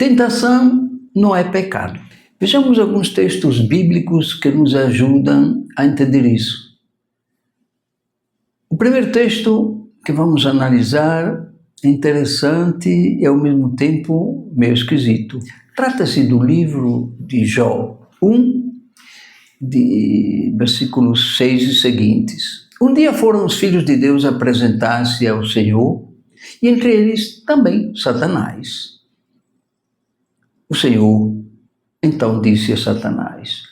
Tentação não é pecado. Vejamos alguns textos bíblicos que nos ajudam a entender isso. O primeiro texto que vamos analisar é interessante e ao mesmo tempo meio esquisito. Trata-se do livro de Jó 1, de versículos 6 e seguintes. Um dia foram os filhos de Deus apresentar-se ao Senhor, e entre eles também Satanás. O Senhor então disse a Satanás: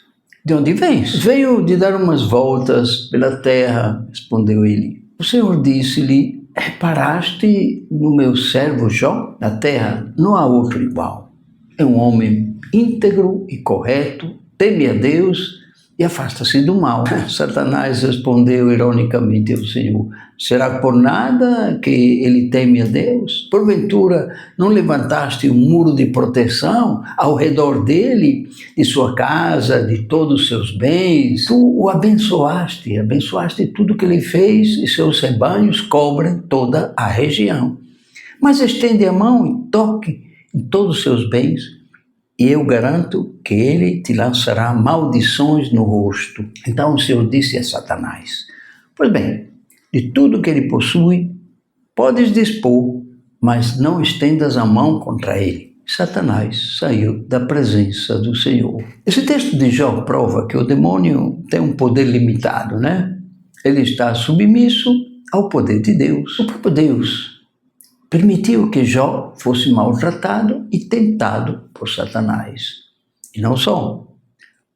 de onde vens? Venho de dar umas voltas pela terra, respondeu ele. O Senhor disse-lhe: reparaste no meu servo Jó? Na terra não há outro igual. É um homem íntegro e correto, teme a Deus e afasta-se do mal. Satanás respondeu ironicamente ao Senhor: será por nada que ele teme a Deus? Porventura não levantaste um muro de proteção ao redor dele, de sua casa, de todos os seus bens? Tu o abençoaste tudo que ele fez, e seus rebanhos cobrem toda a região. Mas estende a mão e toque em todos os seus bens, e eu garanto que ele te lançará maldições no rosto. Então o Senhor disse a Satanás: pois bem, de tudo que ele possui, podes dispor, mas não estendas a mão contra ele. Satanás saiu da presença do Senhor. Esse texto de Jó prova que o demônio tem um poder limitado, né? Ele está submisso ao poder de Deus. O próprio Deus permitiu que Jó fosse maltratado e tentado por Satanás. E não só.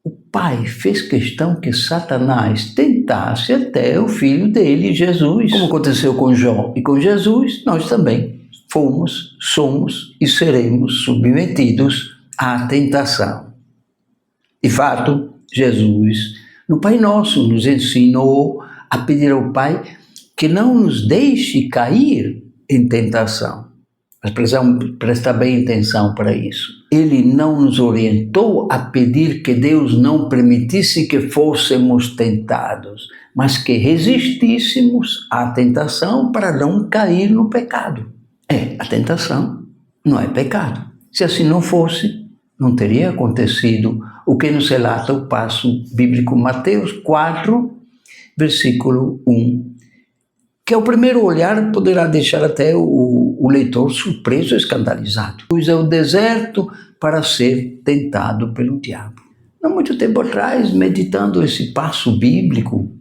O Pai fez questão que Satanás tentasse até o filho dele, Jesus. Como aconteceu com Jó e com Jesus, nós também fomos, somos e seremos submetidos à tentação. De fato, Jesus, no Pai Nosso, nos ensinou a pedir ao Pai que não nos deixe cair em tentação. Mas precisamos prestar bem atenção para isso. Ele não nos orientou a pedir que Deus não permitisse que fôssemos tentados, mas que resistíssemos à tentação para não cair no pecado. A tentação não é pecado. Se assim não fosse, não teria acontecido o que nos relata o passo bíblico Mateus 4, versículo 1. Que ao primeiro olhar poderá deixar até o leitor surpreso e escandalizado. Pois é o deserto para ser tentado pelo diabo. Não muito tempo atrás, meditando esse passo bíblico,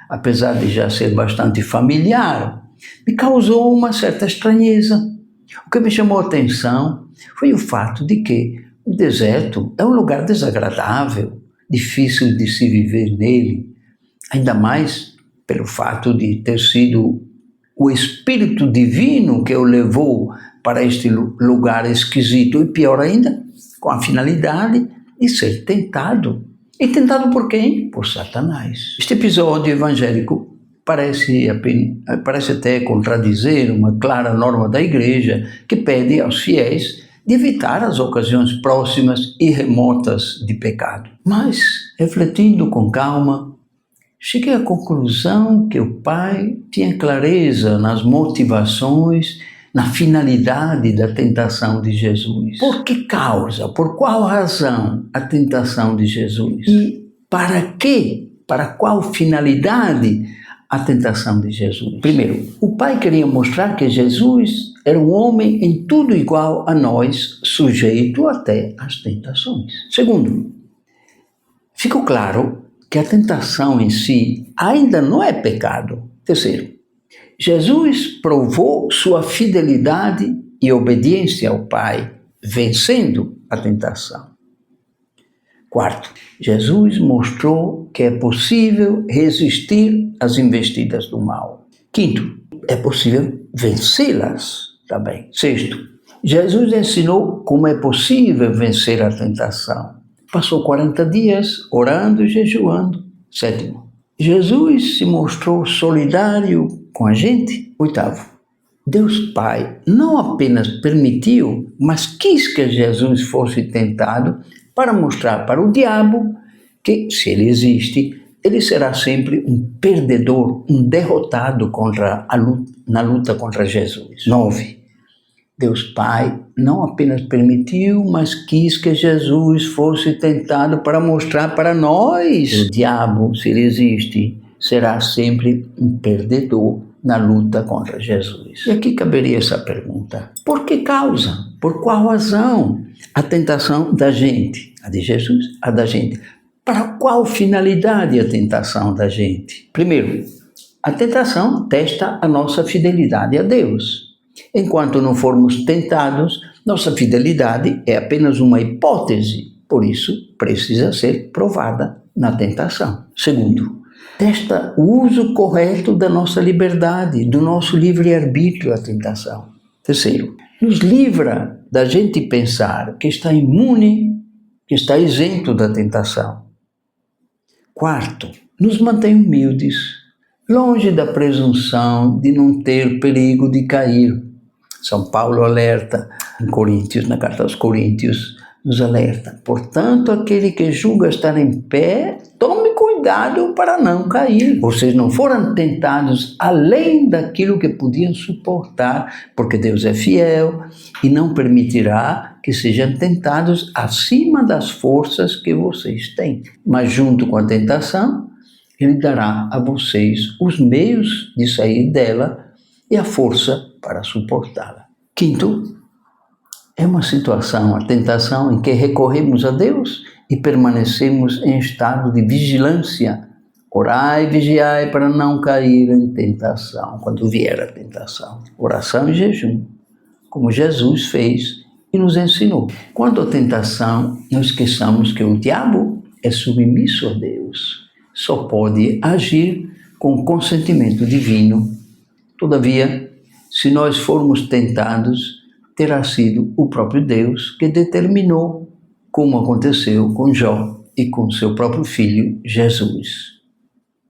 apesar de já ser bastante familiar, me causou uma certa estranheza. O que me chamou a atenção foi o fato de que o deserto é um lugar desagradável, difícil de se viver nele, ainda mais pelo fato de ter sido o Espírito Divino que o levou para este lugar esquisito, e pior ainda, com a finalidade de ser tentado. E tentado por quem? Por Satanás. Este episódio evangélico parece até contradizer uma clara norma da Igreja que pede aos fiéis de evitar as ocasiões próximas e remotas de pecado. Mas, refletindo com calma, cheguei à conclusão que o Pai tinha clareza nas motivações, na finalidade da tentação de Jesus. Por que causa, por qual razão a tentação de Jesus? E para quê? Para qual finalidade a tentação de Jesus? Primeiro, o Pai queria mostrar que Jesus era um homem em tudo igual a nós, sujeito até às tentações. Segundo, ficou claro que a tentação em si ainda não é pecado. Terceiro, Jesus provou sua fidelidade e obediência ao Pai, vencendo a tentação. Quarto, Jesus mostrou que é possível resistir às investidas do mal. Quinto, é possível vencê-las também. Sexto, Jesus ensinou como é possível vencer a tentação. Passou 40 dias orando e jejuando. Sétimo, Jesus se mostrou solidário com a gente. Oitavo, Deus Pai não apenas permitiu, mas quis que Jesus fosse tentado para mostrar para o diabo que, se ele existe, ele será sempre um perdedor, um derrotado na luta contra Jesus. 9. Deus Pai não apenas permitiu, mas quis que Jesus fosse tentado para mostrar para nós. O diabo, se ele existe, será sempre um perdedor na luta contra Jesus. E aqui caberia essa pergunta: por que causa? Por qual razão a tentação da gente? A de Jesus, a da gente. Para qual finalidade a tentação da gente? Primeiro, a tentação testa a nossa fidelidade a Deus. Enquanto não formos tentados, nossa fidelidade é apenas uma hipótese, por isso precisa ser provada na tentação. Segundo, testa o uso correto da nossa liberdade, do nosso livre-arbítrio à tentação. Terceiro, nos livra da gente pensar que está imune, que está isento da tentação. Quarto, nos mantém humildes, longe da presunção de não ter perigo de cair. São Paulo alerta em Coríntios, na carta aos Coríntios, nos alerta: portanto, aquele que julga estar em pé, tome cuidado para não cair. Vocês não foram tentados além daquilo que podiam suportar, porque Deus é fiel e não permitirá que sejam tentados acima das forças que vocês têm. Mas junto com a tentação, Ele dará a vocês os meios de sair dela e a força para suportá-la. Quinto, é uma situação, a tentação em que recorremos a Deus e permanecemos em estado de vigilância. Orai e vigiai para não cair em tentação, quando vier a tentação. Oração e jejum, como Jesus fez e nos ensinou. Quanto à tentação, não esqueçamos que o diabo é submisso a Deus. Só pode agir com consentimento divino. Todavia, se nós formos tentados, terá sido o próprio Deus que determinou, como aconteceu com Jó e com seu próprio filho Jesus.